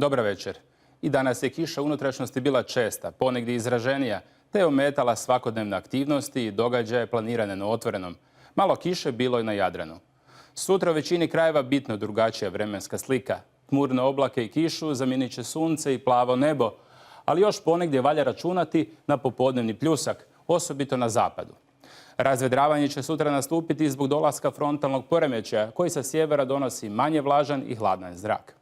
Dobra večer. I danas je kiša u unutrašnjosti bila česta, ponegdje izraženija, te je ometala svakodnevne aktivnosti i događaje planirane na otvorenom. Malo kiše bilo je na Jadranu. Sutra u većini krajeva bitno drugačija vremenska slika. Tmurne oblake i kišu zamijenit će sunce i plavo nebo, ali još ponegdje valja računati na popodnevni pljusak, osobito na zapadu. Razvedravanje će sutra nastupiti zbog dolaska frontalnog poremećaja koji sa sjevera donosi manje vlažan i hladan zrak.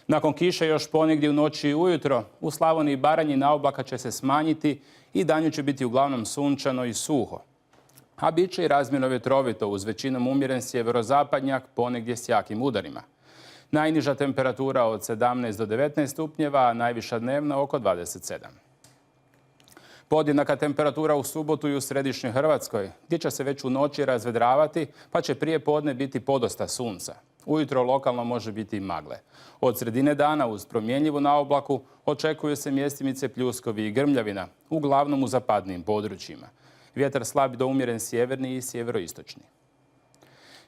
Nakon kiše još ponegdje u noći i ujutro u Slavoniji i Baranji naoblaka će se smanjiti i danju će biti uglavnom sunčano i suho. A bit će i razmjerno vjetrovito uz većinom umjeren sjeverozapadnjak ponegdje s jakim udarima. Najniža temperatura od 17 do 19 stupnjeva, a najviša dnevna oko 27. Podjednaka temperatura u subotu i u središnjoj Hrvatskoj, gdje će se već u noći razvedravati, pa će prije podne biti podosta sunca. Ujutro lokalno može biti i magle. Od sredine dana uz promjenjivu naoblaku očekuju se mjestimice pljuskovi i grmljavina, uglavnom u zapadnijim područjima. Vjetar slab do umjeren sjeverni i sjeveroistočni.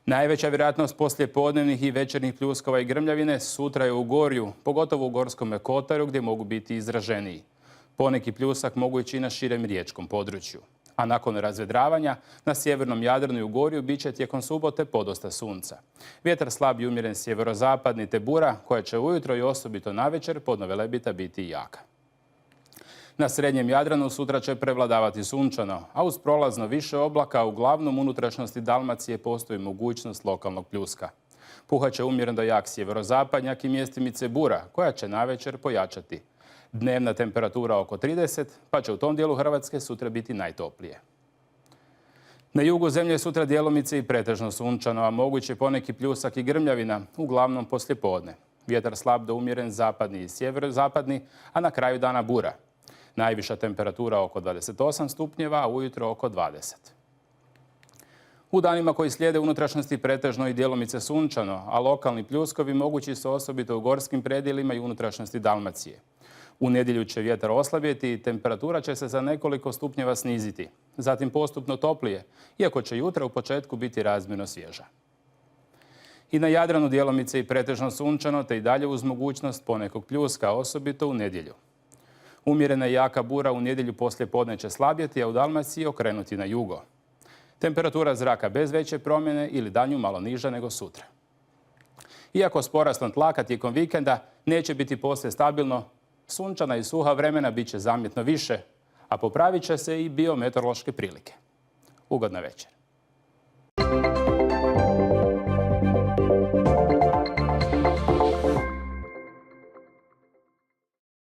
Najveća vjerojatnost poslijepodnevnih i večernjih pljuskova i grmljavine sutra je u Gorju, pogotovo u Gorskome kotaru gdje mogu biti izraženiji. Poneki pljusak mogu ići na širem riječkom području. A nakon razvedravanja na sjevernom Jadranu i u Gorju bit će tijekom subote podosta sunca. Vjetar slab i umjeren sjeverozapadni te bura koja će ujutro i osobito navečer podno Velebita biti jaka. Na srednjem Jadranu sutra će prevladavati sunčano, a uz prolazno više oblaka uglavnom unutrašnjosti Dalmacije postoji mogućnost lokalnog pljuska. Puhat će umjeren do jak sjeverozapadnjak i mjestimice bura koja će navečer pojačati. Dnevna temperatura oko 30, pa će u tom dijelu Hrvatske sutra biti najtoplije. Na jugu zemlje sutra djelomice i pretežno sunčano, a moguće poneki pljusak i grmljavina, uglavnom poslijepodne. Vjetar slab do umjeren zapadni i sjeverozapadni, a na kraju dana bura. Najviša temperatura oko 28 stupnjeva, a ujutro oko 20. U danima koji slijede unutrašnjosti pretežno i djelomice sunčano, a lokalni pljuskovi mogući su osobito u gorskim predjelima i unutrašnjosti Dalmacije. U nedjelju će vjetar oslabjeti i temperatura će se za nekoliko stupnjeva sniziti, zatim postupno toplije, iako će jutra u početku biti razmjerno svježa. I na Jadranu djelomice i pretežno sunčano, te i dalje uz mogućnost ponekog pljuska, osobito u nedjelju. Umjerena i jaka bura u nedjelju poslijepodne će slabjeti, a u Dalmaciji okrenuti na jugo. Temperatura zraka bez veće promjene ili danju malo niža nego sutra. Iako s porastom tlaka tijekom vikenda neće biti poslije stabilno, sunčana i suha vremena bit će zamjetno više, a popravit će se i biometeorološke prilike. Ugodna večer.